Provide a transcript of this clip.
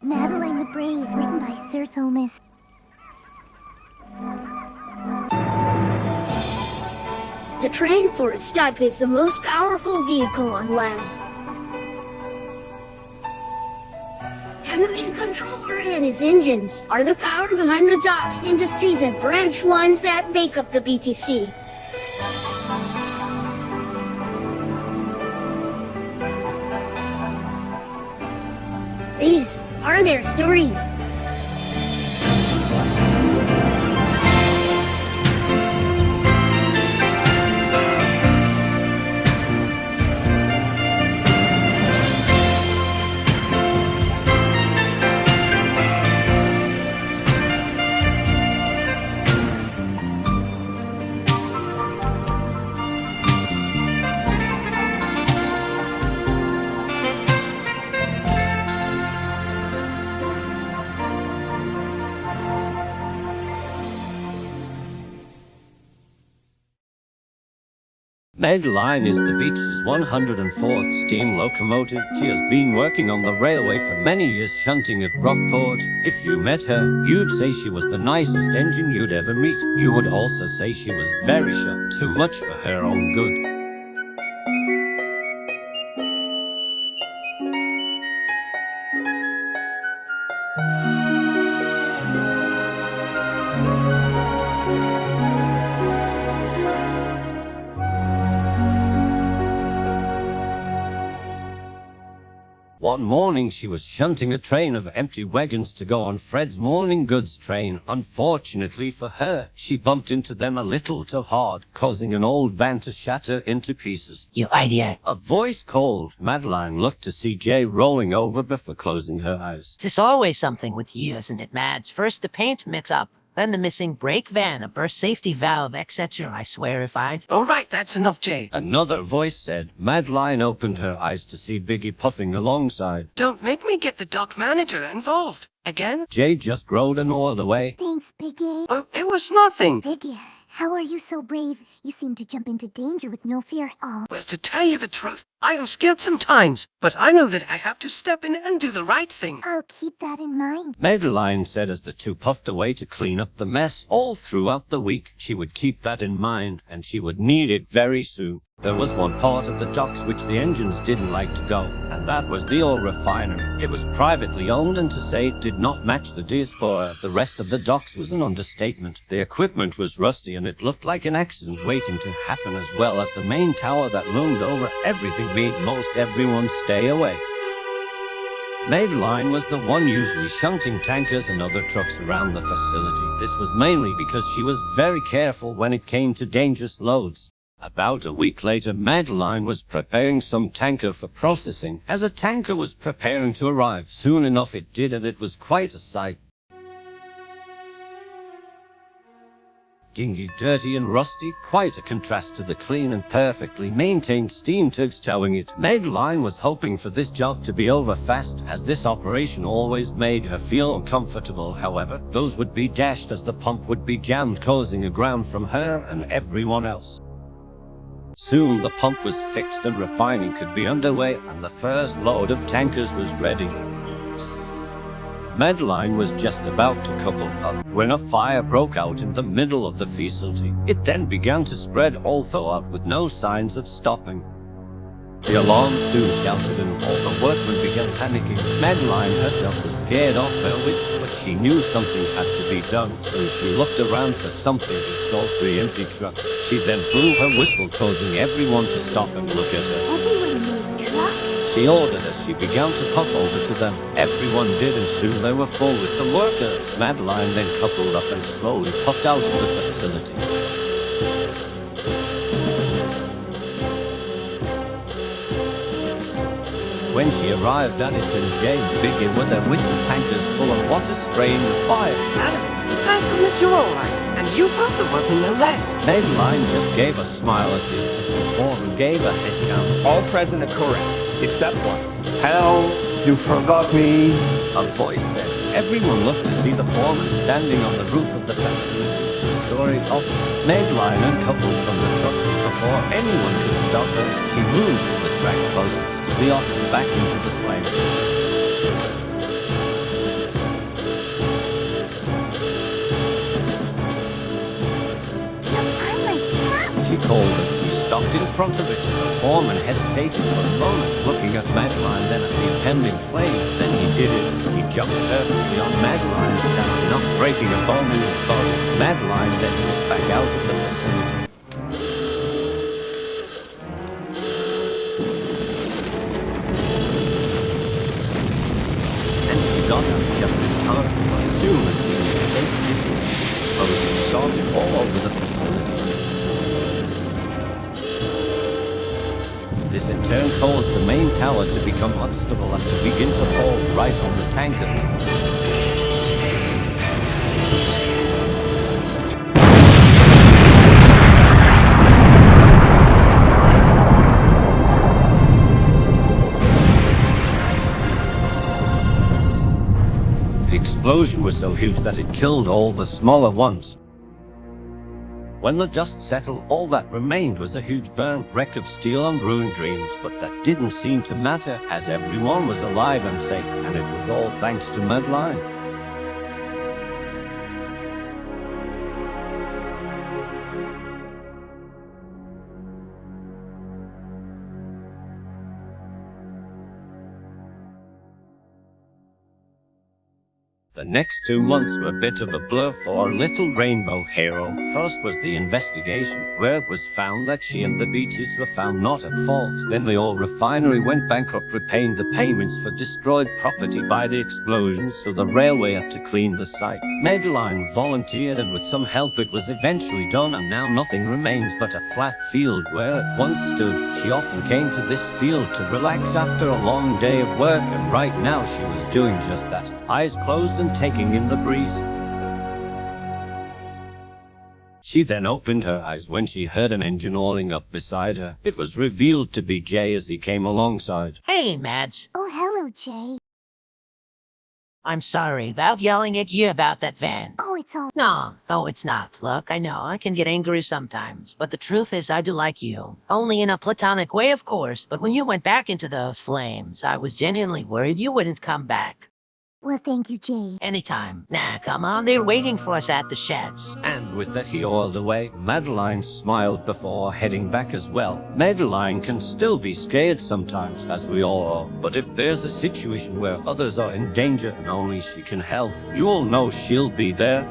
Madeline the Brave, written by Sir Thomas. The train for its type is the most powerful vehicle on land. And the main controller and its engines are the power behind the docks, industries, and branch lines that make up the BTC. These are their stories. Madeline is the Beach's 104th steam locomotive. She has been working on the railway for many years, shunting at Rockport. If you met her, you'd say she was the nicest engine you'd ever meet. You would also say she was very sharp, too much for her own good. One morning she was shunting a train of empty wagons to go on Fred's morning goods train. Unfortunately for her, she bumped into them a little too hard, causing an old van to shatter into pieces. You idiot. A voice called. Madeline looked to see Jay rolling over before closing her eyes. It's always something with you, isn't it, Mads? First the paint mix-up, then the missing brake van, a burst safety valve, etc. I swear if I'd... All right, that's enough, Jay. Another voice said. Madeline opened her eyes to see Biggie puffing alongside. Don't make me get the dock manager involved. Again? Jay just rode and all the way. Thanks, Biggie. Oh, it was nothing. Biggie, how are you so brave? You seem to jump into danger with no fear at all. Well, to tell you the truth, I am scared sometimes, but I know that I have to step in and do the right thing. I'll keep that in mind. Madeline said as the two puffed away to clean up the mess. All throughout the week, she would keep that in mind, and she would need it very soon. There was one part of the docks which the engines didn't like to go, and that was the oil refinery. It was privately owned, and to say it did not match the diaspora the rest of the docks was an understatement. The equipment was rusty, and it looked like an accident waiting to happen, as well as the main tower that loomed over everything made most everyone stay away. Madeline was the one usually shunting tankers and other trucks around the facility. This was mainly because she was very careful when it came to dangerous loads. About a week later, Madeline was preparing some tanker for processing. As a tanker was preparing to arrive, soon enough it did, and it was quite a sight. Dingy, dirty and rusty, quite a contrast to the clean and perfectly maintained steam tugs towing it. Madeline was hoping for this job to be over fast, as this operation always made her feel uncomfortable. However, those would be dashed as the pump would be jammed, causing a ground from her and everyone else. Soon the pump was fixed and refining could be underway, and the first load of tankers was ready. Madeline was just about to couple up when a fire broke out in the middle of the facility. It then began to spread all throughout with no signs of stopping. The alarm soon shouted and all the workmen began panicking. Madeline herself was scared off her wits, but she knew something had to be done, so she looked around for something and saw 3 empty trucks. She then blew her whistle, causing everyone to stop and look at her. Everyone in those trucks? She ordered as she began to puff over to them. Everyone did, and soon they were full with the workers. Madeline then coupled up and slowly puffed out of the facility. When she arrived at it, and Jay and Biggie were there with the tankers full of water spraying the fire. Madam, thank goodness you're all right, and you brought the workmen no less. Madeline just gave a smile as the assistant foreman gave a head count. All present are correct, except one. Hell, you forgot me. A voice said. Everyone looked to see the foreman standing on the roof of the facility's 2-story office. Madeline uncoupled from the trucks, and before anyone could stop her, she moved the track closest to the office back into the flame. stood in front of it. The foreman hesitated for a moment, looking at Madeline, then at the impending flame. Then he did it. He jumped perfectly on Madeline's camera, not breaking a bone in his body. Madeline then slipped back out of the facility. And she got out just in time, for as soon as she was a safe distance, she exploded and started all over the facility. This in turn caused the main tower to become unstable and to begin to fall right on the tanker. The explosion was so huge that it killed all the smaller ones. When the dust settled, all that remained was a huge burnt wreck of steel and ruined dreams, but that didn't seem to matter, as everyone was alive and safe, and it was all thanks to Madeline. The next 2 months were a bit of a blur for our little rainbow hero. First was the investigation, where it was found that she and the BTC were found not at fault. Then the oil refinery went bankrupt, repaying the payments for destroyed property by the explosions, so the railway had to clean the site. Madeline volunteered, and with some help it was eventually done, and now nothing remains but a flat field where it once stood. She often came to this field to relax after a long day of work, and right now she was doing just that, eyes closed and taking in the breeze. She then opened her eyes when she heard an engine oiling up beside her. It was revealed to be Jay as he came alongside. Hey, Mads. Oh, hello, Jay. I'm sorry about yelling at you about that van. Oh, it's all... No, it's not. Look, I know, I can get angry sometimes, but the truth is I do like you. Only in a platonic way, of course, but when you went back into those flames, I was genuinely worried you wouldn't come back. Well, thank you, Jay. Anytime. Nah, come on, they're waiting for us at the sheds. And with that he oiled away. Madeline smiled before heading back as well. Madeline can still be scared sometimes, as we all are, but if there's a situation where others are in danger and only she can help, you'll know she'll be there.